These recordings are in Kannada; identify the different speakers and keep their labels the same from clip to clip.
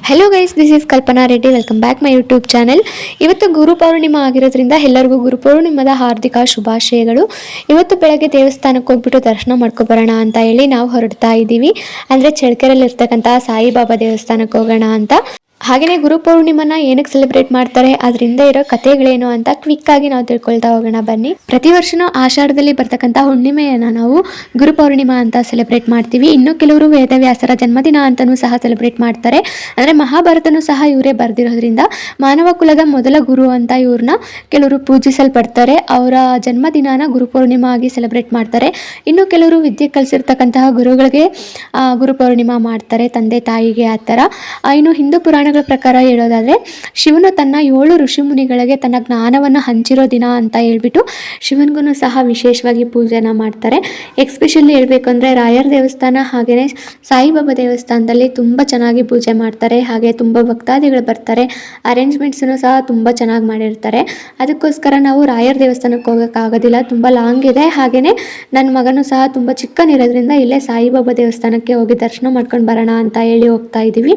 Speaker 1: Hello guys, this is Kalpana Reddy. Welcome back my YouTube channel. ಇವತ್ತು ಗುರು ಪೌರ್ಣಿಮಾ ಆಗಿರೋದ್ರಿಂದ ಎಲ್ಲರಿಗೂ ಗುರು ಪೌರ್ಣಿಮಾದ ಹಾರ್ದಿಕ ಶುಭಾಶಯಗಳು. ಇವತ್ತು ಬೆಳಗ್ಗೆ ದೇವಸ್ಥಾನಕ್ಕೆ ಹೋಗ್ಬಿಟ್ಟು ದರ್ಶನ ಮಾಡ್ಕೊಬರೋಣ ಅಂತ ಹೇಳಿ ನಾವು ಹೊರಡ್ತಾ ಇದ್ದೀವಿ. ಅಂದರೆ ಚಳ್ಳಕೆರೆಯಲ್ಲಿ ಇರ್ತಕ್ಕಂಥ ಸಾಯಿಬಾಬಾ ದೇವಸ್ಥಾನಕ್ಕೆ ಹೋಗೋಣ ಅಂತ. ಹಾಗೆಯೇ ಗುರು ಪೌರ್ಣಿಮಾನ ಏನಕ್ಕೆ ಸೆಲೆಬ್ರೇಟ್ ಮಾಡ್ತಾರೆ, ಅದರಿಂದ ಇರೋ ಕಥೆಗಳೇನು ಅಂತ ಕ್ವಿಕ್ ಆಗಿ ನಾವು ತಿಳ್ಕೊಳ್ತಾ ಹೋಗೋಣ ಬನ್ನಿ. ಪ್ರತಿ ವರ್ಷನೂ ಆಷಾಢದಲ್ಲಿ ಬರ್ತಕ್ಕಂಥ ಹುಣ್ಣಿಮೆಯನ್ನು ನಾವು ಗುರು ಪೌರ್ಣಿಮಾ ಅಂತ ಸೆಲೆಬ್ರೇಟ್ ಮಾಡ್ತೀವಿ. ಇನ್ನು ಕೆಲವರು ವೇದವ್ಯಾಸರ ಜನ್ಮದಿನ ಅಂತಲೂ ಸಹ ಸೆಲೆಬ್ರೇಟ್ ಮಾಡ್ತಾರೆ. ಅಂದರೆ ಮಹಾಭಾರತನೂ ಸಹ ಇವರೇ ಬರೆದಿರೋದ್ರಿಂದ ಮಾನವ ಕುಲದ ಮೊದಲ ಗುರು ಅಂತ ಇವ್ರನ್ನ ಕೆಲವರು ಪೂಜಿಸಲ್ಪಡ್ತಾರೆ. ಅವರ ಜನ್ಮದಿನಾನ ಗುರು ಪೌರ್ಣಿಮಾ ಆಗಿ ಸೆಲೆಬ್ರೇಟ್ ಮಾಡ್ತಾರೆ. ಇನ್ನು ಕೆಲವರು ವಿದ್ಯೆ ಕಲಿಸಿರ್ತಕ್ಕಂತಹ ಗುರುಗಳಿಗೆ ಗುರು ಪೌರ್ಣಿಮಾ ಮಾಡ್ತಾರೆ, ತಂದೆ ತಾಯಿಗೆ ಆ ಥರ. ಇನ್ನು ಹಿಂದೂ ಪುರಾಣಗಳ ಪ್ರಕಾರ ಹೇಳೋದಾದರೆ ಶಿವನು ತನ್ನ 7 ಋಷಿಮುನಿಗಳಿಗೆ ತನ್ನ ಜ್ಞಾನವನ್ನು ಹಂಚಿರೋ ದಿನ ಅಂತ ಹೇಳ್ಬಿಟ್ಟು ಶಿವನಿಗೂ ಸಹ ವಿಶೇಷವಾಗಿ ಪೂಜೆನ ಮಾಡ್ತಾರೆ. ಎಕ್ಸ್ಪೆಷಲಿ ಹೇಳಬೇಕು ಅಂದರೆ ರಾಯರ ದೇವಸ್ಥಾನ ಹಾಗೆಯೇ ಸಾಯಿಬಾಬಾ ದೇವಸ್ಥಾನದಲ್ಲಿ ತುಂಬ ಚೆನ್ನಾಗಿ ಪೂಜೆ ಮಾಡ್ತಾರೆ. ಹಾಗೆ ತುಂಬ ಭಕ್ತಾದಿಗಳು ಬರ್ತಾರೆ. ಅರೇಂಜ್ಮೆಂಟ್ಸನ್ನು ಸಹ ತುಂಬ ಚೆನ್ನಾಗಿ ಮಾಡಿರ್ತಾರೆ. ಅದಕ್ಕೋಸ್ಕರ ನಾವು ರಾಯರ ದೇವಸ್ಥಾನಕ್ಕೆ ಹೋಗೋಕ್ಕಾಗೋದಿಲ್ಲ, ತುಂಬ ಲಾಂಗ್ ಇದೆ. ಹಾಗೆಯೇ ನನ್ನ ಮಗನೂ ಸಹ ತುಂಬ ಚಿಕ್ಕನಿರೋದ್ರಿಂದ ಇಲ್ಲೇ ಸಾಯಿಬಾಬಾ ದೇವಸ್ಥಾನಕ್ಕೆ ಹೋಗಿ ದರ್ಶನ ಮಾಡ್ಕೊಂಡು ಬರೋಣ ಅಂತ ಹೇಳಿ ಹೋಗ್ತಾ ಇದ್ದೀವಿ.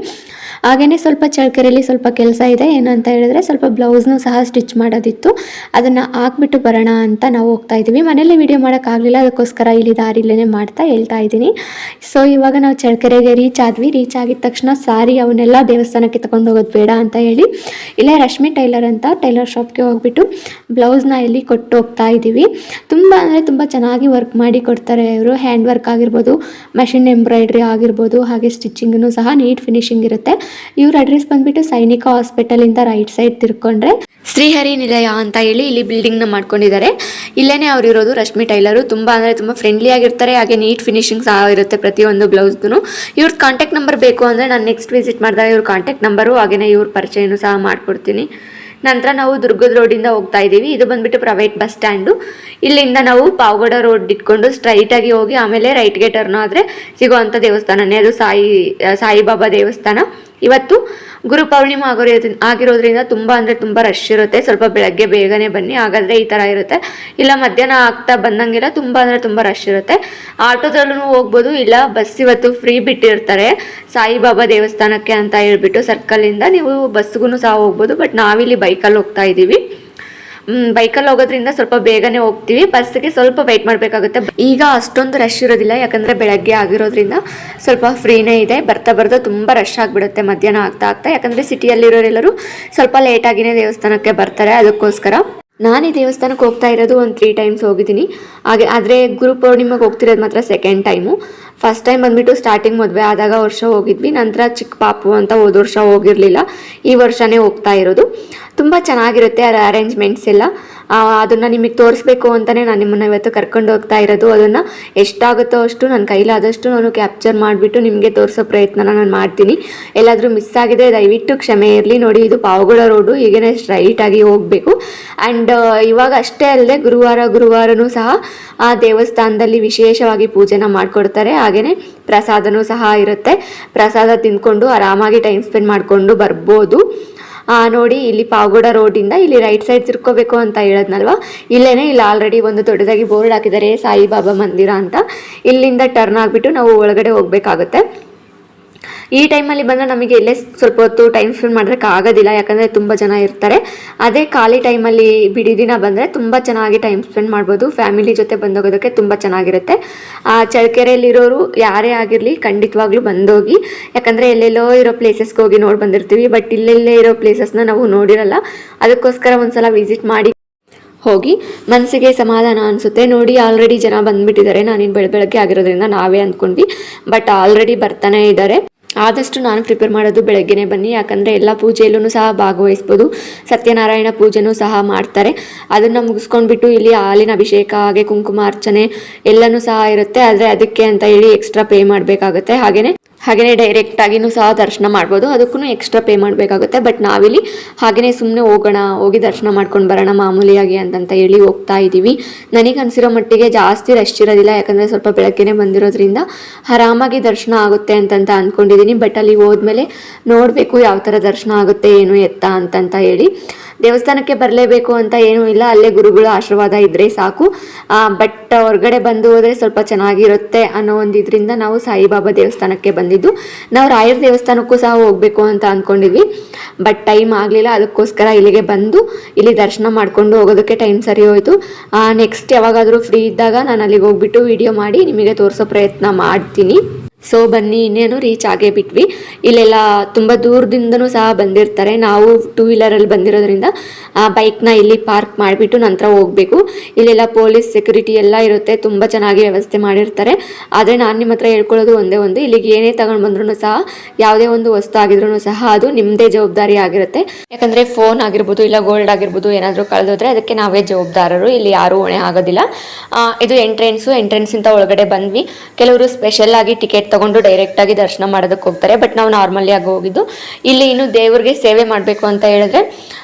Speaker 1: ಹಾಗೆಯೇ ಸ್ವಲ್ಪ ಚಳ್ಳಕೆರೆಯಲ್ಲಿ ಸ್ವಲ್ಪ ಕೆಲಸ ಇದೆ. ಏನಂತ ಹೇಳಿದ್ರೆ ಸ್ವಲ್ಪ ಬ್ಲೌಸ್ನು ಸಹ ಸ್ಟಿಚ್ ಮಾಡೋದಿತ್ತು, ಅದನ್ನು ಹಾಕ್ಬಿಟ್ಟು ಬರೋಣ ಅಂತ ನಾವು ಹೋಗ್ತಾ ಇದ್ದೀವಿ. ಮನೇಲಿ ವಿಡಿಯೋ ಮಾಡೋಕ್ಕಾಗಲಿಲ್ಲ, ಅದಕ್ಕೋಸ್ಕರ ಇಲ್ಲಿ ದಾರಿಲೇ ಮಾಡ್ತಾ ಹೇಳ್ತಾ ಇದ್ದೀನಿ. ಸೊ ಇವಾಗ ನಾವು ಚಳ್ಳಕೆರೆಗೆ ರೀಚ್ ಆದ್ವಿ. ರೀಚ್ ಆಗಿದ ತಕ್ಷಣ ಸಾರಿ ಅವನ್ನೆಲ್ಲ ದೇವಸ್ಥಾನಕ್ಕೆ ತಗೊಂಡು ಹೋಗೋದು ಬೇಡ ಅಂತ ಹೇಳಿ ಇಲ್ಲೇ ರಶ್ಮಿ ಟೈಲರ್ ಅಂತ ಟೈಲರ್ ಶಾಪ್ಗೆ ಹೋಗ್ಬಿಟ್ಟು ಬ್ಲೌಸ್ನ ಇಲ್ಲಿ ಕೊಟ್ಟು ಹೋಗ್ತಾ ಇದ್ದೀವಿ. ತುಂಬ ಅಂದರೆ ತುಂಬ ಚೆನ್ನಾಗಿ ವರ್ಕ್ ಮಾಡಿ ಕೊಡ್ತಾರೆ ಇವರು. ಹ್ಯಾಂಡ್ ವರ್ಕ್ ಆಗಿರ್ಬೋದು, ಮಷಿನ್ ಎಂಬ್ರಾಯ್ಡ್ರಿ ಆಗಿರ್ಬೋದು, ಹಾಗೆ ಸ್ಟಿಚಿಂಗೂ ಸಹ ನೀಟ್ ಫಿನಿಶಿಂಗ್ ಇರುತ್ತೆ. ಇವ್ರ ಅಡ್ರೆಸ್ ಬಂದ್ಬಿಟ್ಟು ಸೈನಿಕ ಹಾಸ್ಪಿಟಲಿಂದ ರೈಟ್ ಸೈಡ್ ತಿರ್ಕೊಂಡ್ರೆ ಶ್ರೀಹರಿ ನಿಲಯ ಅಂತ ಹೇಳಿ ಇಲ್ಲಿ ಬಿಲ್ಡಿಂಗ್ನ ಮಾಡ್ಕೊಂಡಿದ್ದಾರೆ. ಇಲ್ಲೇ ಅವ್ರು ಇರೋದು ರಶ್ಮಿ ಟೈಲರು. ತುಂಬ ಅಂದರೆ ತುಂಬ ಫ್ರೆಂಡ್ಲಿ ಆಗಿರ್ತಾರೆ. ಹಾಗೆ ನೀಟ್ ಫಿನಿಶಿಂಗ್ ಸಹ ಇರುತ್ತೆ ಪ್ರತಿಯೊಂದು ಬ್ಲೌಸ್ಗೂ. ಇವ್ರ ಕಾಂಟ್ಯಾಕ್ಟ್ ನಂಬರ್ ಬೇಕು ಅಂದರೆ ನಾನು ನೆಕ್ಸ್ಟ್ ವಿಸಿಟ್ ಮಾಡಿದಾಗ ಇವ್ರ ಕಾಂಟ್ಯಾಕ್ಟ್ ನಂಬರು ಹಾಗೆಯೇ ಇವ್ರ ಪರಿಚಯನೂ ಸಹ ಮಾಡಿಕೊಡ್ತೀನಿ. ನಂತರ ನಾವು ದುರ್ಗದ ರೋಡಿಂದ ಹೋಗ್ತಾ ಇದ್ದೀವಿ. ಇದು ಬಂದ್ಬಿಟ್ಟು ಪ್ರೈವೇಟ್ ಬಸ್ ಸ್ಟ್ಯಾಂಡು. ಇಲ್ಲಿಂದ ನಾವು ಪಾವಗಡ ರೋಡ್ ಇಟ್ಕೊಂಡು ಸ್ಟ್ರೈಟಾಗಿ ಹೋಗಿ ಆಮೇಲೆ ರೈಟ್ಗೆ ಟರ್ನ್ ಆದರೆ ಸಿಗುವಂಥ ದೇವಸ್ಥಾನನೇ ಅದು ಸಾಯಿಬಾಬಾ ದೇವಸ್ಥಾನ. ಇವತ್ತು ಗುರು ಪೌರ್ಣಿಮಾ ಆಗಿರೋದ್ರಿಂದ ತುಂಬ ಅಂದರೆ ತುಂಬ ರಶ್ ಇರುತ್ತೆ. ಸ್ವಲ್ಪ ಬೆಳಗ್ಗೆ ಬೇಗನೆ ಬನ್ನಿ, ಹಾಗಾದರೆ ಈ ಥರ ಇರುತ್ತೆ. ಇಲ್ಲ ಮಧ್ಯಾಹ್ನ ಆಗ್ತಾ ಬಂದಂಗೆಲ್ಲ ತುಂಬ ಅಂದರೆ ತುಂಬ ರಶ್ ಇರುತ್ತೆ. ಆಟೋದಲ್ಲೂ ಹೋಗ್ಬೋದು, ಇಲ್ಲ ಬಸ್ ಇವತ್ತು ಫ್ರೀ ಬಿಟ್ಟಿರ್ತಾರೆ ಸಾಯಿಬಾಬಾ ದೇವಸ್ಥಾನಕ್ಕೆ ಅಂತ ಹೇಳ್ಬಿಟ್ಟು. ಸರ್ಕಲಿಂದ ನೀವು ಬಸ್ಗೂ ಸಹ ಹೋಗ್ಬೋದು. ಬಟ್ ನಾವಿಲ್ಲಿ ಬೈಕಲ್ಲಿ ಹೋಗ್ತಾ ಇದ್ದೀವಿ. ಬೈಕಲ್ಲಿ ಹೋಗೋದ್ರಿಂದ ಸ್ವಲ್ಪ ಬೇಗನೆ ಹೋಗ್ತೀವಿ. ಬಸ್ಸಿಗೆ ಸ್ವಲ್ಪ ವೆಯ್ಟ್ ಮಾಡಬೇಕಾಗುತ್ತೆ. ಈಗ ಅಷ್ಟೊಂದು ರಶ್ ಇರೋದಿಲ್ಲ, ಯಾಕಂದರೆ ಬೆಳಗ್ಗೆ ಆಗಿರೋದ್ರಿಂದ ಸ್ವಲ್ಪ ಫ್ರೀನೇ ಇದೆ. ಬರ್ತಾ ತುಂಬ ರಶ್ ಆಗಿಬಿಡುತ್ತೆ ಮಧ್ಯಾಹ್ನ ಆಗ್ತಾ. ಯಾಕಂದರೆ ಸಿಟಿಯಲ್ಲಿರೋರೆಲ್ಲರೂ ಸ್ವಲ್ಪ ಲೇಟಾಗಿಯೇ ದೇವಸ್ಥಾನಕ್ಕೆ ಬರ್ತಾರೆ. ಅದಕ್ಕೋಸ್ಕರ ನಾನು ಈ ದೇವಸ್ಥಾನಕ್ಕೆ ಹೋಗ್ತಾ ಇರೋದು ಒಂದು 3 ಟೈಮ್ಸ್ ಹೋಗಿದ್ದೀನಿ. ಆದರೆ ಗುರು ಪೌರ್ಣಿಮೆಗೆ ಹೋಗ್ತಿರೋದು ಮಾತ್ರ ಸೆಕೆಂಡ್ ಟೈಮು. ಫಸ್ಟ್ ಟೈಮ್ ಬಂದ್ಬಿಟ್ಟು ಸ್ಟಾರ್ಟಿಂಗ್ ಮದುವೆ ಆದಾಗ ವರ್ಷ ಹೋಗಿದ್ವಿ. ನಂತರ ಚಿಕ್ಕ ಪಾಪು ಅಂತ ಹೋದ ವರ್ಷ ಹೋಗಿರಲಿಲ್ಲ, ಈ ವರ್ಷವೇ ಹೋಗ್ತಾ ಇರೋದು. ತುಂಬ ಚೆನ್ನಾಗಿರುತ್ತೆ ಅರೇಂಜ್ಮೆಂಟ್ಸ್ ಎಲ್ಲ. ಅದನ್ನು ನಿಮಗೆ ತೋರಿಸ್ಬೇಕು ಅಂತಲೇ ನಾನು ನಿಮ್ಮನ್ನು ಇವತ್ತು ಕರ್ಕೊಂಡು ಹೋಗ್ತಾ ಇರೋದು. ಅದನ್ನು ಎಷ್ಟಾಗುತ್ತೋ ಅಷ್ಟು ನನ್ನ ಕೈಲಾದಷ್ಟು ನಾನು ಕ್ಯಾಪ್ಚರ್ ಮಾಡಿಬಿಟ್ಟು ನಿಮಗೆ ತೋರಿಸೋ ಪ್ರಯತ್ನನ ನಾನು ಮಾಡ್ತೀನಿ. ಎಲ್ಲಾದರೂ ಮಿಸ್ ಆಗಿದೆ ದಯವಿಟ್ಟು ಕ್ಷಮೆ ಇರಲಿ. ನೋಡಿ, ಇದು ಪಾವಗಡ ರೋಡು, ಹೀಗೇ ಸ್ಟ್ರೈಟಾಗಿ ಹೋಗಬೇಕು. ಆ್ಯಂಡ್ ಇವಾಗ ಅಷ್ಟೇ ಅಲ್ಲದೆ ಗುರುವಾರನೂ ಸಹ ಆ ದೇವಸ್ಥಾನದಲ್ಲಿ ವಿಶೇಷವಾಗಿ ಪೂಜೆನ ಮಾಡಿಕೊಡ್ತಾರೆ. ಹಾಗೆಯೇ ಪ್ರಸಾದನೂ ಸಹ ಇರುತ್ತೆ. ಪ್ರಸಾದ ತಿಂದ್ಕೊಂಡು ಆರಾಮಾಗಿ ಟೈಮ್ ಸ್ಪೆಂಡ್ ಮಾಡಿಕೊಂಡು ಬರ್ಬೋದು. ನೋಡಿ, ಇಲ್ಲಿ ಪಾವಗಡ ರೋಡಿಂದ ಇಲ್ಲಿ ರೈಟ್ ಸೈಡ್ ತಿರ್ಕೋಬೇಕು ಅಂತ ಹೇಳದ್ನಲ್ವ, ಇಲ್ಲಿ ಆಲ್ರೆಡಿ ಒಂದು ದೊಡ್ಡದಾಗಿ ಬೋರ್ಡ್ ಹಾಕಿದ್ದಾರೆ ಸಾಯಿಬಾಬಾ ಮಂದಿರ ಅಂತ. ಇಲ್ಲಿಂದ ಟರ್ನ್ ಆಗಿಬಿಟ್ಟು ನಾವು ಒಳಗಡೆ ಹೋಗಬೇಕಾಗುತ್ತೆ. ಈ ಟೈಮಲ್ಲಿ ಬಂದರೆ ನಮಗೆ ಎಲ್ಲೇ ಸ್ವಲ್ಪ ಹೊತ್ತು ಟೈಮ್ ಸ್ಪೆಂಡ್ ಮಾಡೋಕ್ಕೆ ಆಗೋದಿಲ್ಲ, ಯಾಕಂದರೆ ತುಂಬ ಜನ ಇರ್ತಾರೆ. ಅದೇ ಖಾಲಿ ಟೈಮಲ್ಲಿ ಬಿಡಿ ದಿನ ಬಂದರೆ ತುಂಬ ಚೆನ್ನಾಗಿ ಟೈಮ್ ಸ್ಪೆಂಡ್ ಮಾಡ್ಬೋದು. ಫ್ಯಾಮಿಲಿ ಜೊತೆ ಬಂದೋಗೋದಕ್ಕೆ ತುಂಬ ಚೆನ್ನಾಗಿರುತ್ತೆ. ಚಳ್ಳಕೆರೆಯಲ್ಲಿರೋರು ಯಾರೇ ಆಗಿರಲಿ ಖಂಡಿತವಾಗ್ಲೂ ಬಂದೋಗಿ. ಯಾಕಂದರೆ ಎಲ್ಲೆಲ್ಲೋ ಇರೋ ಪ್ಲೇಸಸ್ಗೆ ಹೋಗಿ ನೋಡಿ ಬಂದಿರ್ತೀವಿ, ಬಟ್ ಇಲ್ಲೆಲ್ಲೇ ಇರೋ ಪ್ಲೇಸಸ್ನ ನಾವು ನೋಡಿರಲ್ಲ. ಅದಕ್ಕೋಸ್ಕರ ಒಂದ್ಸಲ ವಿಸಿಟ್ ಮಾಡಿ ಹೋಗಿ, ಮನಸ್ಸಿಗೆ ಸಮಾಧಾನ ಅನಿಸುತ್ತೆ. ನೋಡಿ, ಆಲ್ರೆಡಿ ಜನ ಬಂದುಬಿಟ್ಟಿದ್ದಾರೆ. ನಾನಿನ್ನು ಬೆಳಗ್ಗೆ ಆಗಿರೋದ್ರಿಂದ ನಾವೇ ಅಂದ್ಕೊಂಡ್ವಿ, ಬಟ್ ಆಲ್ರೆಡಿ ಬರ್ತಾನೆ ಇದ್ದಾರೆ. ಆದಷ್ಟು ನಾನು ಪ್ರಿಪೇರ್ ಮಾಡೋದು ಬೆಳಗ್ಗೆನೇ ಬನ್ನಿ, ಯಾಕಂದರೆ ಎಲ್ಲ ಪೂಜೆಯಲ್ಲೂ ಸಹ ಭಾಗವಹಿಸ್ಬೋದು. ಸತ್ಯನಾರಾಯಣ ಪೂಜೆನೂ ಸಹ ಮಾಡ್ತಾರೆ. ಅದನ್ನು ಮುಗಿಸ್ಕೊಂಡ್ಬಿಟ್ಟು ಇಲ್ಲಿ ಹಾಲಿನ ಅಭಿಷೇಕ ಹಾಗೆ ಕುಂಕುಮಾರ್ಚನೆ ಎಲ್ಲನೂ ಸಹ ಇರುತ್ತೆ. ಆದರೆ ಅದಕ್ಕೆ ಅಂತ ಹೇಳಿ ಎಕ್ಸ್ಟ್ರಾ ಪೇ ಮಾಡಬೇಕಾಗುತ್ತೆ. ಹಾಗೆಯೇ ಡೈರೆಕ್ಟಾಗಿಯೂ ಸಹ ದರ್ಶನ ಮಾಡ್ಬೋದು, ಅದಕ್ಕೂ ಎಕ್ಸ್ಟ್ರಾ ಪೇ ಮಾಡಬೇಕಾಗುತ್ತೆ. ಬಟ್ ನಾವಿಲ್ಲಿ ಹಾಗೆಯೇ ಸುಮ್ಮನೆ ಹೋಗಿ ದರ್ಶನ ಮಾಡ್ಕೊಂಡು ಬರೋಣ ಮಾಮೂಲಿಯಾಗಿ ಅಂತಂತ ಹೇಳಿ ಹೋಗ್ತಾ ಇದ್ದೀವಿ. ನನಗೆ ಅನಿಸಿರೋ ಮಟ್ಟಿಗೆ ಜಾಸ್ತಿ ರಶ್ ಇರೋದಿಲ್ಲ, ಯಾಕಂದರೆ ಸ್ವಲ್ಪ ಬೆಳಗ್ಗೆನೇ ಬಂದಿರೋದ್ರಿಂದ ಆರಾಮಾಗಿ ದರ್ಶನ ಆಗುತ್ತೆ ಅಂತಂತ ಅಂದ್ಕೊಂಡಿದ್ದೀನಿ. ಬಟ್ ಅಲ್ಲಿ ಹೋದ್ಮೇಲೆ ನೋಡಬೇಕು ಯಾವ ಥರ ದರ್ಶನ ಆಗುತ್ತೆ ಏನು ಎತ್ತ ಅಂತಂತ ಹೇಳಿ. ದೇವಸ್ಥಾನಕ್ಕೆ ಬರಲೇಬೇಕು ಅಂತ ಏನೂ ಇಲ್ಲ, ಅಲ್ಲೇ ಗುರುಗಳ ಆಶೀರ್ವಾದ ಇದ್ದರೆ ಸಾಕು. ಬಟ್ ಹೊರಗಡೆ ಬಂದು ಹೋದರೆ ಸ್ವಲ್ಪ ಚೆನ್ನಾಗಿರುತ್ತೆ ಅನ್ನೋ ಒಂದು ಇದರಿಂದ ನಾವು ಸಾಯಿಬಾಬಾ ದೇವಸ್ಥಾನಕ್ಕೆ ಬಂದಿದ್ದು. ನಾವು ರಾಯರ ದೇವಸ್ಥಾನಕ್ಕೂ ಸಹ ಹೋಗಬೇಕು ಅಂತ ಅಂದ್ಕೊಂಡಿದ್ವಿ, ಬಟ್ ಟೈಮ್ ಆಗಲಿಲ್ಲ. ಅದಕ್ಕೋಸ್ಕರ ಇಲ್ಲಿಗೆ ಬಂದು ಇಲ್ಲಿ ದರ್ಶನ ಮಾಡಿಕೊಂಡು ಹೋಗೋದಕ್ಕೆ ಟೈಮ್ ಸರಿ ಹೋಯಿತು. ನೆಕ್ಸ್ಟ್ ಯಾವಾಗಾದರೂ ಫ್ರೀ ಇದ್ದಾಗ ನಾನು ಅಲ್ಲಿಗೆ ಹೋಗ್ಬಿಟ್ಟು ವಿಡಿಯೋ ಮಾಡಿ ನಿಮಗೆ ತೋರಿಸೋ ಪ್ರಯತ್ನ ಮಾಡ್ತೀನಿ. ಸೊ ಬನ್ನಿ, ಇನ್ನೇನು ರೀಚ್ ಆಗೇ ಬಿಟ್ವಿ. ಇಲ್ಲೆಲ್ಲ ತುಂಬ ದೂರದಿಂದನೂ ಸಹ ಬಂದಿರ್ತಾರೆ. ನಾವು 2 ವೀಲರಲ್ಲಿ ಬಂದಿರೋದ್ರಿಂದ ಬೈಕ್ನ ಇಲ್ಲಿ ಪಾರ್ಕ್ ಮಾಡಿಬಿಟ್ಟು ನಂತರ ಹೋಗಬೇಕು. ಇಲ್ಲೆಲ್ಲ ಪೊಲೀಸ್ ಸೆಕ್ಯೂರಿಟಿ ಎಲ್ಲ ಇರುತ್ತೆ, ತುಂಬ ಚೆನ್ನಾಗಿ ವ್ಯವಸ್ಥೆ ಮಾಡಿರ್ತಾರೆ. ಆದರೆ ನಾನು ನಿಮ್ಮ ಹತ್ರ ಹೇಳ್ಕೊಳ್ಳೋದು ಒಂದೇ ಒಂದು, ಇಲ್ಲಿಗೆ ಏನೇ ತಗೊಂಡು ಬಂದ್ರೂ ಸಹ ಯಾವುದೇ ಒಂದು ವಸ್ತು ಆಗಿದ್ರೂ ಸಹ ಅದು ನಿಮ್ಮದೇ ಜವಾಬ್ದಾರಿ ಆಗಿರುತ್ತೆ. ಯಾಕಂದರೆ ಫೋನ್ ಆಗಿರ್ಬೋದು, ಇಲ್ಲ ಗೋಲ್ಡ್ ಆಗಿರ್ಬೋದು, ಏನಾದರೂ ಕಳೆದೋದ್ರೆ ಅದಕ್ಕೆ ನಾವೇ ಜವಾಬ್ದಾರರು, ಇಲ್ಲಿ ಯಾರೂ ಹೊಣೆ ಆಗೋದಿಲ್ಲ. ಇದು ಎಂಟ್ರೆನ್ಸಿಂದ ಒಳಗಡೆ ಬಂದ್ವಿ. ಕೆಲವರು ಸ್ಪೆಷಲ್ ಆಗಿ ಟಿಕೆಟ್ ತಗೊಂಡು ಡೈರೆಕ್ಟ್ ಆಗಿ ದರ್ಶನ ಮಾಡೋದಕ್ಕೆ ಹೋಗ್ತಾರೆ, ಬಟ್ ನಾವು ನಾರ್ಮಲಿ ಆಗಿ ಹೋಗಿದ್ದು. ಇಲ್ಲಿ ಇನ್ನು ದೇವ್ರಿಗೆ ಸೇವೆ ಮಾಡಬೇಕು ಅಂತ ಹೇಳಿದ್ರೆ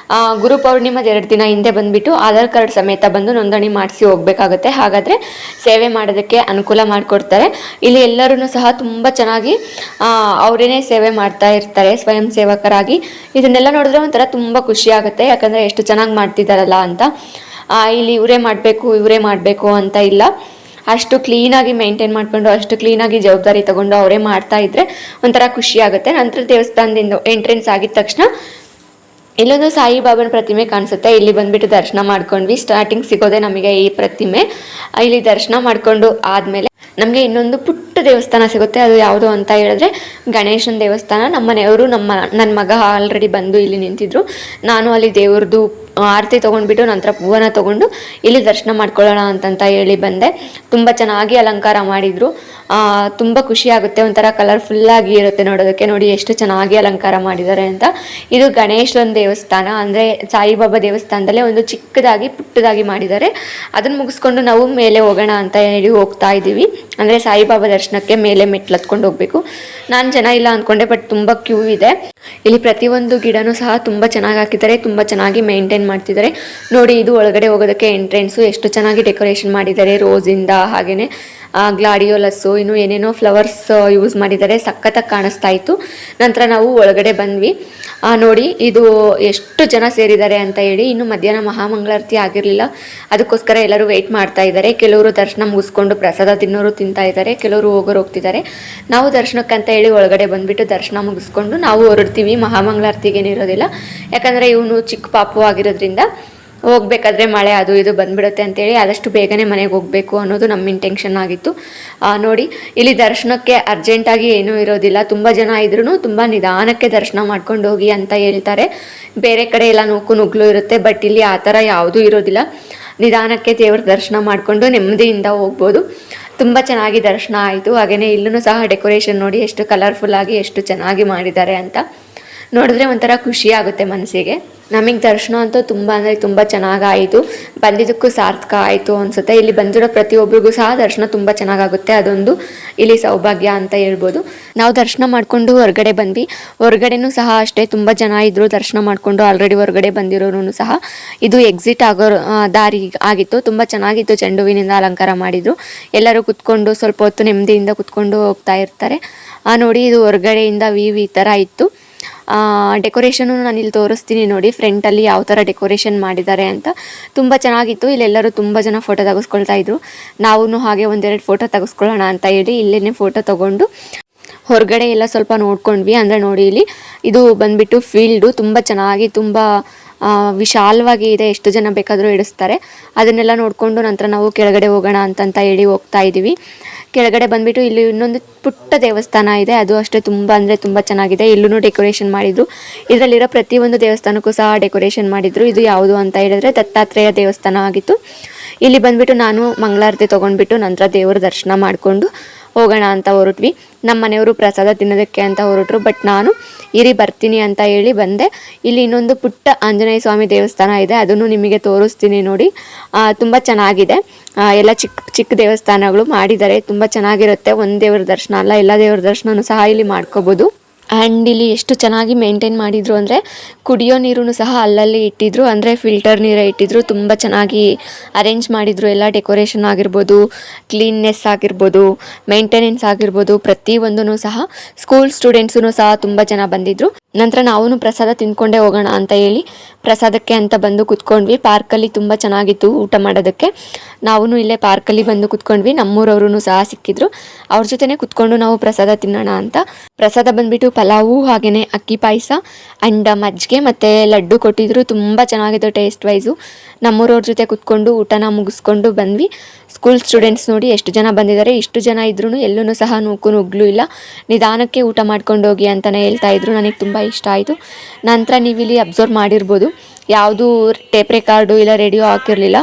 Speaker 1: ಗುರು ಪೌರ್ಣಿಮೆದ 2 ದಿನ ಹಿಂದೆ ಬಂದ್ಬಿಟ್ಟು ಆಧಾರ್ ಕಾರ್ಡ್ ಸಮೇತ ಬಂದು ನೋಂದಣಿ ಮಾಡಿಸಿ ಹೋಗ್ಬೇಕಾಗುತ್ತೆ. ಹಾಗಾದರೆ ಸೇವೆ ಮಾಡೋದಕ್ಕೆ ಅನುಕೂಲ ಮಾಡಿಕೊಡ್ತಾರೆ. ಇಲ್ಲಿ ಎಲ್ಲರೂ ಸಹ ತುಂಬ ಚೆನ್ನಾಗಿ ಅವರೇನೇ ಸೇವೆ ಮಾಡ್ತಾ ಇರ್ತಾರೆ ಸ್ವಯಂ ಸೇವಕರಾಗಿ. ಇದನ್ನೆಲ್ಲ ನೋಡಿದ್ರೆ ಒಂಥರ ತುಂಬ ಖುಷಿ ಆಗುತ್ತೆ, ಯಾಕಂದರೆ ಎಷ್ಟು ಚೆನ್ನಾಗಿ ಮಾಡ್ತಿದ್ದಾರಲ್ಲ ಅಂತ. ಇಲ್ಲಿ ಇವರೇ ಮಾಡಬೇಕು ಅಂತ ಇಲ್ಲ, ಅಷ್ಟು ಕ್ಲೀನಾಗಿ ಮೇಂಟೈನ್ ಮಾಡಿಕೊಂಡು ಅಷ್ಟು ಕ್ಲೀನಾಗಿ ಜವಾಬ್ದಾರಿ ತಗೊಂಡು ಅವರೇ ಮಾಡ್ತಾ ಇದ್ರೆ ಒಂಥರ ಖುಷಿ ಆಗುತ್ತೆ. ನಂತರ ದೇವಸ್ಥಾನದಿಂದ ಎಂಟ್ರೆನ್ಸ್ ಆಗಿದ ತಕ್ಷಣ ಇಲ್ಲೊಂದು ಸಾಯಿಬಾಬನ ಪ್ರತಿಮೆ ಕಾಣಿಸುತ್ತೆ. ಇಲ್ಲಿ ಬಂದ್ಬಿಟ್ಟು ದರ್ಶನ ಮಾಡ್ಕೊಂಡ್ವಿ. ಸ್ಟಾರ್ಟಿಂಗ್ ಸಿಗೋದೆ ನಮಗೆ ಈ ಪ್ರತಿಮೆ. ಇಲ್ಲಿ ದರ್ಶನ ಮಾಡಿಕೊಂಡು ಆದಮೇಲೆ ನಮಗೆ ಇನ್ನೊಂದು ಪುಟ್ಟ ದೇವಸ್ಥಾನ ಸಿಗುತ್ತೆ. ಅದು ಯಾವುದು ಅಂತ ಹೇಳಿದ್ರೆ ಗಣೇಶನ ದೇವಸ್ಥಾನ. ನಮ್ಮ ಮನೆಯವರು ನನ್ನ ಮಗ ಆಲ್ರೆಡಿ ಬಂದು ಇಲ್ಲಿ ನಿಂತಿದ್ರು. ನಾನು ಅಲ್ಲಿ ದೇವ್ರದ್ದು ಆರತಿ ತೊಗೊಂಡ್ಬಿಟ್ಟು ನಂತರ ಹೂವನ್ನ ತೊಗೊಂಡು ಇಲ್ಲಿ ದರ್ಶನ ಮಾಡ್ಕೊಳ್ಳೋಣ ಅಂತ ಹೇಳಿ ಬಂದೆ. ತುಂಬ ಚೆನ್ನಾಗಿ ಅಲಂಕಾರ ಮಾಡಿದರು. ತುಂಬ ಖುಷಿ ಆಗುತ್ತೆ, ಒಂಥರ ಕಲರ್ಫುಲ್ಲಾಗಿ ಇರುತ್ತೆ ನೋಡೋದಕ್ಕೆ. ನೋಡಿ ಎಷ್ಟು ಚೆನ್ನಾಗಿ ಅಲಂಕಾರ ಮಾಡಿದ್ದಾರೆ ಅಂತ. ಇದು ಗಣೇಶನ ದೇವಸ್ಥಾನ, ಅಂದರೆ ಸಾಯಿಬಾಬಾ ದೇವಸ್ಥಾನದಲ್ಲೇ ಒಂದು ಚಿಕ್ಕದಾಗಿ ಪುಟ್ಟದಾಗಿ ಮಾಡಿದ್ದಾರೆ. ಅದನ್ನು ಮುಗಿಸ್ಕೊಂಡು ನಾವು ಮೇಲೆ ಹೋಗೋಣ ಅಂತ ಹೇಳಿ ಹೋಗ್ತಾ ಇದ್ದೀವಿ. ಅಂದರೆ ಸಾಯಿಬಾಬಾ ದರ್ಶನಕ್ಕೆ ಮೇಲೆ ಮೆಟ್ಲು ಹತ್ಕೊಂಡು ಹೋಗಬೇಕು. ನಾನು ಜನ ಇಲ್ಲ ಅಂದ್ಕೊಂಡೆ, ಬಟ್ ತುಂಬ ಕ್ಯೂ ಇದೆ. ಇಲ್ಲಿ ಪ್ರತಿಯೊಂದು ಗಿಡನೂ ಸಹ ತುಂಬ ಚೆನ್ನಾಗಿ ಹಾಕಿದ್ದಾರೆ, ತುಂಬ ಚೆನ್ನಾಗಿ ಮೇಂಟೈನ್ ಮಾಡ್ತಿದ್ದಾರೆ. ನೋಡಿ, ಇದು ಒಳಗಡೆ ಹೋಗೋದಕ್ಕೆ ಎಂಟ್ರೆನ್ಸು. ಎಷ್ಟು ಚೆನ್ನಾಗಿ ಡೆಕೋರೇಷನ್ ಮಾಡಿದ್ದಾರೆ ರೋಸಿಂದ, ಹಾಗೆಯೇ ಗ್ಲಾಡಿಯೋಲಸ್ಸು, ಇನ್ನು ಏನೇನೋ ಫ್ಲವರ್ಸ್ ಯೂಸ್ ಮಾಡಿದ್ದಾರೆ. ಸಖತ್ತಾಗಿ ಕಾಣಿಸ್ತಾ ಇತ್ತು. ನಂತರ ನಾವು ಒಳಗಡೆ ಬಂದ್ವಿ. ನೋಡಿ, ಇದು ಎಷ್ಟು ಜನ ಸೇರಿದ್ದಾರೆ ಅಂತ ಹೇಳಿ. ಇನ್ನು ಮಧ್ಯಾಹ್ನ ಮಹಾಮಂಗಳಾರತಿ ಆಗಿರಲಿಲ್ಲ, ಅದಕ್ಕೋಸ್ಕರ ಎಲ್ಲರೂ ವೆಯ್ಟ್ ಮಾಡ್ತಾ ಇದ್ದಾರೆ. ಕೆಲವರು ದರ್ಶನ ಮುಗಿಸ್ಕೊಂಡು ಪ್ರಸಾದ ತಿನ್ನೋರು ತಿಂತಾ ಇದ್ದಾರೆ, ಕೆಲವರು ಹೋಗ್ತಿದ್ದಾರೆ. ನಾವು ದರ್ಶನಕ್ಕಂತ ಹೇಳಿ ಒಳಗಡೆ ಬಂದುಬಿಟ್ಟು ದರ್ಶನ ಮುಗಿಸ್ಕೊಂಡು ನಾವು ಹೊರಡ್ತೀವಿ. ಮಹಾಮಂಗಳಾರತಿಗೇನಿರೋದಿಲ್ಲ, ಯಾಕಂದರೆ ಇವನು ಚಿಕ್ಕ ಪಾಪು ಆಗಿರೋದ್ರಿಂದ ಹೋಗ್ಬೇಕಾದ್ರೆ ಮಳೆ ಅದು ಇದು ಬಂದ್ಬಿಡುತ್ತೆ ಅಂತೇಳಿ ಆದಷ್ಟು ಬೇಗನೆ ಮನೆಗೆ ಹೋಗಬೇಕು ಅನ್ನೋದು ನಮ್ಮ ಇಂಟೆನ್ಷನ್ ಆಗಿತ್ತು. ನೋಡಿ, ಇಲ್ಲಿ ದರ್ಶನಕ್ಕೆ ಅರ್ಜೆಂಟಾಗಿ ಏನೂ ಇರೋದಿಲ್ಲ. ತುಂಬ ಜನ ಇದ್ರೂ ತುಂಬ ನಿಧಾನಕ್ಕೆ ದರ್ಶನ ಮಾಡ್ಕೊಂಡು ಹೋಗಿ ಅಂತ ಹೇಳ್ತಾರೆ. ಬೇರೆ ಕಡೆ ಎಲ್ಲ ನುಗ್ಲು ಇರುತ್ತೆ, ಬಟ್ ಇಲ್ಲಿ ಆ ಥರ ಯಾವುದೂ ಇರೋದಿಲ್ಲ. ನಿಧಾನಕ್ಕೆ ದೇವ್ರ ದರ್ಶನ ಮಾಡಿಕೊಂಡು ನೆಮ್ಮದಿಯಿಂದ ಹೋಗ್ಬೋದು. ತುಂಬ ಚೆನ್ನಾಗಿ ದರ್ಶನ ಆಯಿತು. ಹಾಗೆಯೇ ಇಲ್ಲೂ ಸಹ ಡೆಕೋರೇಷನ್ ನೋಡಿ ಎಷ್ಟು ಕಲರ್ಫುಲ್ಲಾಗಿ ಎಷ್ಟು ಚೆನ್ನಾಗಿ ಮಾಡಿದ್ದಾರೆ ಅಂತ ನೋಡಿದ್ರೆ ಒಂಥರ ಖುಷಿ ಆಗುತ್ತೆ ಮನಸ್ಸಿಗೆ. ನಮಗೆ ದರ್ಶನ ಅಂತೂ ತುಂಬ ಅಂದರೆ ತುಂಬ ಚೆನ್ನಾಗಾಯಿತು. ಬಂದಿದ್ದಕ್ಕೂ ಸಾರ್ಥಕ ಆಯಿತು ಅನಿಸುತ್ತೆ. ಇಲ್ಲಿ ಬಂದಿರೋ ಪ್ರತಿಯೊಬ್ಬರಿಗೂ ಸಹ ದರ್ಶನ ತುಂಬ ಚೆನ್ನಾಗಾಗುತ್ತೆ. ಅದೊಂದು ಇಲ್ಲಿ ಸೌಭಾಗ್ಯ ಅಂತ ಹೇಳ್ಬೋದು. ನಾವು ದರ್ಶನ ಮಾಡಿಕೊಂಡು ಹೊರಗಡೆ ಬಂದ್ವಿ. ಹೊರಗಡೆನೂ ಸಹ ಅಷ್ಟೇ ತುಂಬ ಜನ ಇದ್ದರು ದರ್ಶನ ಮಾಡಿಕೊಂಡು. ಆಲ್ರೆಡಿ ಹೊರಗಡೆ ಬಂದಿರೋರು ಸಹ ಇದು ಎಕ್ಸಿಟ್ ಆಗೋ ದಾರಿ ಆಗಿತ್ತು. ತುಂಬ ಚೆನ್ನಾಗಿತ್ತು, ಚೆಂಡು ಹೂವಿನಿಂದ ಅಲಂಕಾರ ಮಾಡಿದರು. ಎಲ್ಲರೂ ಕುತ್ಕೊಂಡು ಸ್ವಲ್ಪ ಹೊತ್ತು ನೆಮ್ಮದಿಯಿಂದ ಕುತ್ಕೊಂಡು ಹೋಗ್ತಾ ಇರ್ತಾರೆ. ನೋಡಿ, ಇದು ಹೊರಗಡೆಯಿಂದ ವ್ಯೂ ಈ ಥರ ಇತ್ತು. ಡೆಕೋರೇಷನು ನಾನು ಇಲ್ಲಿ ತೋರಿಸ್ತೀನಿ ನೋಡಿ, ಫ್ರಂಟಲ್ಲಿ ಯಾವ ಥರ ಡೆಕೋರೇಷನ್ ಮಾಡಿದ್ದಾರೆ ಅಂತ. ತುಂಬ ಚೆನ್ನಾಗಿತ್ತು. ಇಲ್ಲೆಲ್ಲರೂ ತುಂಬ ಜನ ಫೋಟೋ ತೆಗೆಸ್ಕೊಳ್ತಾ ಇದ್ರು. ನಾವು ಹಾಗೆ ಒಂದೆರಡು ಫೋಟೋ ತೆಗೆಸ್ಕೊಳ್ಳೋಣ ಅಂತ ಹೇಳಿ ಇಲ್ಲೇ ಫೋಟೋ ತೊಗೊಂಡು ಹೊರಗಡೆ ಎಲ್ಲ ಸ್ವಲ್ಪ ನೋಡ್ಕೊಂಡ್ವಿ. ಅಂದರೆ ನೋಡಿ, ಇಲ್ಲಿ ಇದು ಬಂದುಬಿಟ್ಟು ಫೀಲ್ಡು ತುಂಬ ಚೆನ್ನಾಗಿ ತುಂಬ ವಿಶಾಲವಾಗಿ ಇದೆ. ಎಷ್ಟು ಜನ ಬೇಕಾದರೂ ಇಡಿಸ್ತಾರೆ. ಅದನ್ನೆಲ್ಲ ನೋಡಿಕೊಂಡು ನಂತರ ನಾವು ಕೆಳಗಡೆ ಹೋಗೋಣ ಅಂತ ಹೇಳಿ ಹೋಗ್ತಾ ಇದ್ದೀವಿ. ಕೆಳಗಡೆ ಬಂದುಬಿಟ್ಟು ಇಲ್ಲಿ ಇನ್ನೊಂದು ಪುಟ್ಟ ದೇವಸ್ಥಾನ ಇದೆ. ಅದು ಅಷ್ಟೇ ತುಂಬ ಅಂದರೆ ತುಂಬ ಚೆನ್ನಾಗಿದೆ. ಇಲ್ಲೂ ಡೆಕೋರೇಷನ್ ಮಾಡಿದರು. ಇದರಲ್ಲಿರೋ ಪ್ರತಿಯೊಂದು ದೇವಸ್ಥಾನಕ್ಕೂ ಸಹ ಡೆಕೋರೇಷನ್ ಮಾಡಿದರು. ಇದು ಯಾವುದು ಅಂತ ಹೇಳಿದ್ರೆ ದತ್ತಾತ್ರೇಯ ದೇವಸ್ಥಾನ ಆಗಿತ್ತು. ಇಲ್ಲಿ ಬಂದುಬಿಟ್ಟು ನಾನು ಮಂಗಳಾರತಿ ತೊಗೊಂಡ್ಬಿಟ್ಟು ನಂತರ ದೇವರ ದರ್ಶನ ಮಾಡಿಕೊಂಡು ಹೋಗೋಣ ಅಂತ ಹೊರಟ್ವಿ. ನಮ್ಮ ಮನೆಯವರು ಪ್ರಸಾದ ತಿನ್ನೋದಕ್ಕೆ ಅಂತ ಹೊರಟರು, ಬಟ್ ನಾನು ಇರಿ ಬರ್ತೀನಿ ಅಂತ ಹೇಳಿ ಬಂದೆ. ಇಲ್ಲಿ ಇನ್ನೊಂದು ಪುಟ್ಟ ಆಂಜನೇಯ ಸ್ವಾಮಿ ದೇವಸ್ಥಾನ ಇದೆ, ಅದನ್ನು ನಿಮಗೆ ತೋರಿಸ್ತೀನಿ ನೋಡಿ. ತುಂಬ ಚೆನ್ನಾಗಿದೆ. ಎಲ್ಲ ಚಿಕ್ಕ ಚಿಕ್ಕ ದೇವಸ್ಥಾನಗಳು ಮಾಡಿದ್ದಾರೆ, ತುಂಬ ಚೆನ್ನಾಗಿರುತ್ತೆ. ಒಂದು ದೇವರ ದರ್ಶನ ಅಲ್ಲ, ಎಲ್ಲ ದೇವರ ದರ್ಶನನೂ ಸಹ ಇಲ್ಲಿ ಮಾಡ್ಕೋಬೋದು. ಆ್ಯಂಡ್ ಇಲ್ಲಿ ಎಷ್ಟು ಚೆನ್ನಾಗಿ ಮೇಂಟೈನ್ ಮಾಡಿದರು ಅಂದರೆ ಕುಡಿಯೋ ನೀರೂ ಸಹ ಅಲ್ಲಲ್ಲಿ ಇಟ್ಟಿದ್ರು, ಅಂದರೆ ಫಿಲ್ಟರ್ ನೀರೇ ಇಟ್ಟಿದ್ರು. ತುಂಬ ಚೆನ್ನಾಗಿ ಅರೇಂಜ್ ಮಾಡಿದರು. ಎಲ್ಲ ಡೆಕೋರೇಷನ್ ಆಗಿರ್ಬೋದು, ಕ್ಲೀನ್ನೆಸ್ ಆಗಿರ್ಬೋದು, ಮೇಂಟೆನೆನ್ಸ್ ಆಗಿರ್ಬೋದು, ಪ್ರತಿಯೊಂದೂ ಸಹ ಸ್ಕೂಲ್ ಸ್ಟೂಡೆಂಟ್ಸೂ ಸಹ ತುಂಬ ಜನ ಬಂದಿದ್ದರು. ನಂತರ ನಾವು ಪ್ರಸಾದ ತಿಂದ್ಕೊಂಡೇ ಹೋಗೋಣ ಅಂತ ಹೇಳಿ ಪ್ರಸಾದಕ್ಕೆ ಅಂತ ಬಂದು ಕುತ್ಕೊಂಡ್ವಿ. ಪಾರ್ಕಲ್ಲಿ ತುಂಬ ಚೆನ್ನಾಗಿತ್ತು ಊಟ ಮಾಡೋದಕ್ಕೆ. ನಾವು ಇಲ್ಲೇ ಪಾರ್ಕಲ್ಲಿ ಬಂದು ಕುತ್ಕೊಂಡ್ವಿ. ನಮ್ಮೂರವರು ಸಹ ಸಿಕ್ಕಿದ್ರು. ಅವ್ರ ಜೊತೆನೇ ಕುತ್ಕೊಂಡು ನಾವು ಪ್ರಸಾದ ತಿನ್ನೋಣ ಅಂತ. ಪ್ರಸಾದ ಬಂದ್ಬಿಟ್ಟು ಪಲಾವು, ಹಾಗೆಯೇ ಅಕ್ಕಿ ಪಾಯಸ ಆ್ಯಂಡ್ ಮಜ್ಜಿಗೆ ಮತ್ತು ಲಡ್ಡು ಕೊಟ್ಟಿದ್ರು. ತುಂಬ ಚೆನ್ನಾಗಿತ್ತು ಟೇಸ್ಟ್ ವೈಸು. ನಮ್ಮೂರವ್ರ ಜೊತೆ ಕುತ್ಕೊಂಡು ಊಟನ ಮುಗಿಸ್ಕೊಂಡು ಬಂದ್ವಿ. ಸ್ಕೂಲ್ ಸ್ಟೂಡೆಂಟ್ಸ್ ನೋಡಿ ಎಷ್ಟು ಜನ ಬಂದಿದ್ದಾರೆ. ಇಷ್ಟು ಜನ ಇದ್ರೂ ಎಲ್ಲೂ ಸಹ ನುಗ್ಗಲು ಇಲ್ಲ. ನಿಧಾನಕ್ಕೆ ಊಟ ಮಾಡ್ಕೊಂಡು ಹೋಗಿ ಅಂತಲೇ ಹೇಳ್ತಾ ಇದ್ರು. ನನಗೆ ತುಂಬ ಇಷ್ಟ ಆಯಿತು. ನಂತರ ನೀವು ಇಲ್ಲಿ ಅಬ್ಸರ್ವ್ ಮಾಡಿರ್ಬೋದು, ಯಾವುದೂ ಟೇಪ್ ರೆಕಾರ್ಡು ಇಲ್ಲ ರೇಡಿಯೋ ಹಾಕಿರಲಿಲ್ಲ.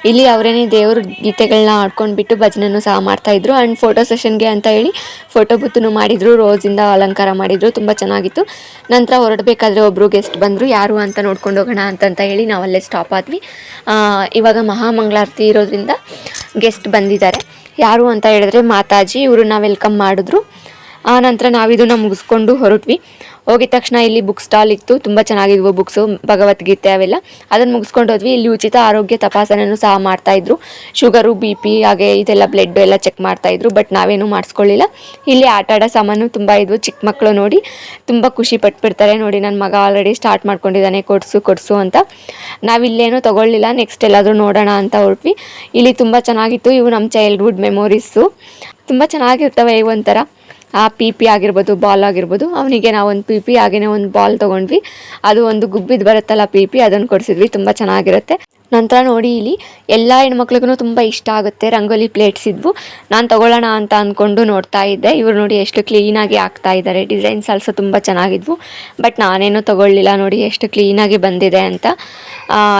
Speaker 1: ಇಲ್ಲಿ ಅವರೇನೇ ದೇವ್ರ ಗೀತೆಗಳನ್ನ ಆಡ್ಕೊಂಡ್ಬಿಟ್ಟು ಭಜನೆಯೂ ಸಹ ಮಾಡ್ತಾಯಿದ್ರು. ಆ್ಯಂಡ್ ಫೋಟೋ ಸೆಷನ್ಗೆ ಅಂತ ಹೇಳಿ ಫೋಟೋ ಬುತ್ತನ್ನು ಮಾಡಿದರು. ರೋಸಿಂದ ಅಲಂಕಾರ ಮಾಡಿದರು. ತುಂಬ ಚೆನ್ನಾಗಿತ್ತು. ನಂತರ ಹೊರಡಬೇಕಾದ್ರೆ ಒಬ್ಬರು ಗೆಸ್ಟ್ ಬಂದರು. ಯಾರು ಅಂತ ನೋಡ್ಕೊಂಡು ಹೋಗೋಣ ಅಂತ ಹೇಳಿ ನಾವಲ್ಲೇ ಸ್ಟಾಪ್ ಆದ್ವಿ. ಇವಾಗ ಮಹಾಮಂಗಳಾರತಿ ಇರೋದ್ರಿಂದ ಗೆಸ್ಟ್ ಬಂದಿದ್ದಾರೆ. ಯಾರು ಅಂತ ಹೇಳಿದ್ರೆ ಮಾತಾಜಿ, ಇವ್ರನ್ನ ವೆಲ್ಕಮ್ ಮಾಡಿದ್ರು. ನಂತರ ನಾವಿದನ್ನು ಮುಗಿಸ್ಕೊಂಡು ಹೊರಟ್ವಿ. ಹೋಗಿದ ತಕ್ಷಣ ಇಲ್ಲಿ ಬುಕ್ ಸ್ಟಾಲ್ ಇತ್ತು. ತುಂಬ ಚೆನ್ನಾಗಿದ್ವು ಬುಕ್ಸು, ಭಗವದ್ಗೀತೆ ಅವೆಲ್ಲ. ಅದನ್ನು ಮುಗಿಸ್ಕೊಂಡು ಹೋದ್ವಿ. ಇಲ್ಲಿ ಉಚಿತ ಆರೋಗ್ಯ ತಪಾಸಣೆಯೂ ಸಹ ಮಾಡ್ತಾಯಿದ್ರು. ಶುಗರು, BP ಹಾಗೆ ಇದೆಲ್ಲ ಬ್ಲಡ್ ಎಲ್ಲ ಚೆಕ್ ಮಾಡ್ತಾಯಿದ್ರು. ಬಟ್ ನಾವೇನು ಮಾಡಿಸ್ಕೊಳ್ಳಿಲ್ಲ. ಇಲ್ಲಿ ಆಟ ಆಡೋ ಸಾಮಾನು ತುಂಬ ಇದ್ವು. ಚಿಕ್ಕ ಮಕ್ಕಳು ನೋಡಿ ತುಂಬ ಖುಷಿ ಪಟ್ಬಿಡ್ತಾರೆ. ನೋಡಿ ನನ್ನ ಮಗ ಆಲ್ರೆಡಿ ಸ್ಟಾರ್ಟ್ ಮಾಡ್ಕೊಂಡಿದ್ದಾನೆ ಕೊಡಿಸು ಅಂತ. ನಾವಿಲ್ಲೇನೂ ತೊಗೊಳ್ಳಿಲ್ಲ. ನೆಕ್ಸ್ಟ್ ಎಲ್ಲಾದರೂ ನೋಡೋಣ ಅಂತ ಹೊರಟ್ವಿ. ಇಲ್ಲಿ ತುಂಬ ಚೆನ್ನಾಗಿತ್ತು. ಇವು ನಮ್ಮ ಚೈಲ್ಡ್ಹುಡ್ ಮೆಮೊರೀಸು. ತುಂಬ ಚೆನ್ನಾಗಿರ್ತವೆ ಒಂಥರ. PP ಆಗಿರ್ಬೋದು, ಬಾಲ್ ಆಗಿರ್ಬೋದು. ಅವನಿಗೆ ನಾವೊಂದು PP ಹಾಗೆಯೇ ಒಂದು ಬಾಲ್ ತೊಗೊಂಡ್ವಿ. ಅದು ಒಂದು ಗುಬ್ಬಿದ್ದು ಬರುತ್ತಲ್ಲ PP, ಅದನ್ನು ಕೊಡಿಸಿದ್ವಿ. ತುಂಬ ಚೆನ್ನಾಗಿರುತ್ತೆ. ನಂತರ ನೋಡಿ ಇಲ್ಲಿ ಎಲ್ಲ ಹೆಣ್ಮಕ್ಳಿಗೂ ತುಂಬ ಇಷ್ಟ ಆಗುತ್ತೆ ರಂಗೋಲಿ ಪ್ಲೇಟ್ಸ್ ಇದ್ವು. ನಾನು ತೊಗೊಳ್ಳೋಣ ಅಂತ ಅಂದ್ಕೊಂಡು ನೋಡ್ತಾ ಇದ್ದೆ. ಇವರು ನೋಡಿ ಎಷ್ಟು ಕ್ಲೀನಾಗಿ ಹಾಕ್ತಾ ಇದ್ದಾರೆ. ಡಿಸೈನ್ಸ್ ಆಲ್ಸೋ ತುಂಬ ಚೆನ್ನಾಗಿದ್ವು. ಬಟ್ ನಾನೇನು ತೊಗೊಳ್ಳಿಲ್ಲ. ನೋಡಿ ಎಷ್ಟು ಕ್ಲೀನಾಗಿ ಬಂದಿದೆ ಅಂತ.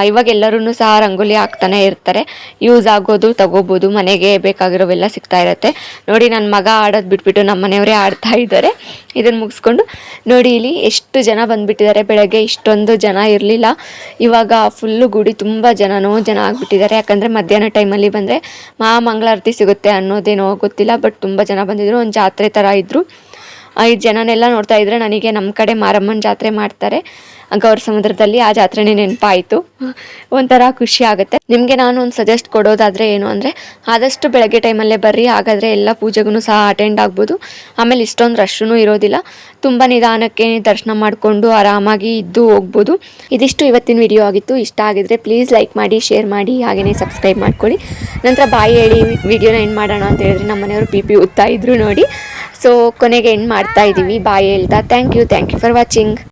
Speaker 1: ಇವಾಗ ಎಲ್ಲರೂ ಸಹ ರಂಗೋಲಿ ಹಾಕ್ತಾನೆ ಇರ್ತಾರೆ. ಯೂಸ್ ಆಗೋದು ತೊಗೋಬೋದು. ಮನೆಗೆ ಬೇಕಾಗಿರೋವೆಲ್ಲ ಸಿಗ್ತಾ ಇರುತ್ತೆ. ನೋಡಿ ನನ್ನ ಮಗ ಆಡೋದು ಬಿಟ್ಬಿಟ್ಟು ನಮ್ಮ ಮನೆಯವರೇ ಆಡ್ತಾ ಇದ್ದಾರೆ. ಇದನ್ನು ಮುಗಿಸ್ಕೊಂಡು ನೋಡಿ ಇಲ್ಲಿ ಎಷ್ಟು ಜನ ಬಂದುಬಿಟ್ಟಿದ್ದಾರೆ. ಬೆಳಗ್ಗೆ ಇಷ್ಟೊಂದು ಜನ ಇರಲಿಲ್ಲ. ಇವಾಗ ಫುಲ್ಲು ಗುಡಿ ತುಂಬ ಜನ ಆಗಿಬಿಟ್ಟಿದ್ದಾರೆ. ಯಾಕಂದರೆ ಮಧ್ಯಾಹ್ನ ಟೈಮಲ್ಲಿ ಬಂದರೆ ಮಹಾಮಂಗಳಾರತಿ ಸಿಗುತ್ತೆ ಅನ್ನೋದೇನೋ ಗೊತ್ತಿಲ್ಲ. ಬಟ್ ತುಂಬ ಜನ ಬಂದಿದ್ದರು. ಒಂದು ಜಾತ್ರೆ ಥರ ಇದ್ದರು. ಈ ಜನನೆಲ್ಲ ನೋಡ್ತಾ ಇದ್ದರೆ ನನಗೆ ನಮ್ಮ ಕಡೆ ಮಾರಮ್ಮನ ಜಾತ್ರೆ ಮಾಡ್ತಾರೆ ಗೌರ ಸಮುದ್ರದಲ್ಲಿ. ಆ ಜಾತ್ರೆನೇ ನೆನಪಾಯಿತು. ಒಂಥರ ಖುಷಿ ಆಗುತ್ತೆ. ನಿಮಗೆ ನಾನು ಒಂದು ಸಜೆಸ್ಟ್ ಕೊಡೋದಾದರೆ ಏನು ಅಂದರೆ, ಆದಷ್ಟು ಬೆಳಗ್ಗೆ ಟೈಮಲ್ಲೇ ಬರ್ರಿ. ಹಾಗಾದರೆ ಎಲ್ಲ ಪೂಜೆಗೂ ಸಹ ಅಟೆಂಡ್ ಆಗ್ಬೋದು. ಆಮೇಲೆ ಇಷ್ಟೊಂದು ರಶ್ಶೂ ಇರೋದಿಲ್ಲ. ತುಂಬ ನಿಧಾನಕ್ಕೆ ದರ್ಶನ ಮಾಡಿಕೊಂಡು ಆರಾಮಾಗಿ ಇದ್ದು ಹೋಗ್ಬೋದು. ಇದಿಷ್ಟು ಇವತ್ತಿನ ವಿಡಿಯೋ ಆಗಿತ್ತು. ಇಷ್ಟ ಆಗಿದ್ರೆ ಪ್ಲೀಸ್ ಲೈಕ್ ಮಾಡಿ, ಶೇರ್ ಮಾಡಿ, ಹಾಗೆಯೇ ಸಬ್ಸ್ಕ್ರೈಬ್ ಮಾಡ್ಕೊಳ್ಳಿ. ನಂತರ ಬಾಯಿ ಹೇಳಿ ವಿಡಿಯೋನ ಎಂಡ್ ಮಾಡೋಣ ಅಂತ ಹೇಳಿದ್ರೆ ನಮ್ಮ ಮನೆಯವರು PP ಉತ್ತಾ ಇದ್ರು ನೋಡಿ. ಸೊ ಕೊನೆಗೆ ಎಂಡ್ ಮಾಡ್ತಾ ಇದ್ದೀವಿ ಬಾಯಿ ಹೇಳ್ತಾ. Thank you for watching.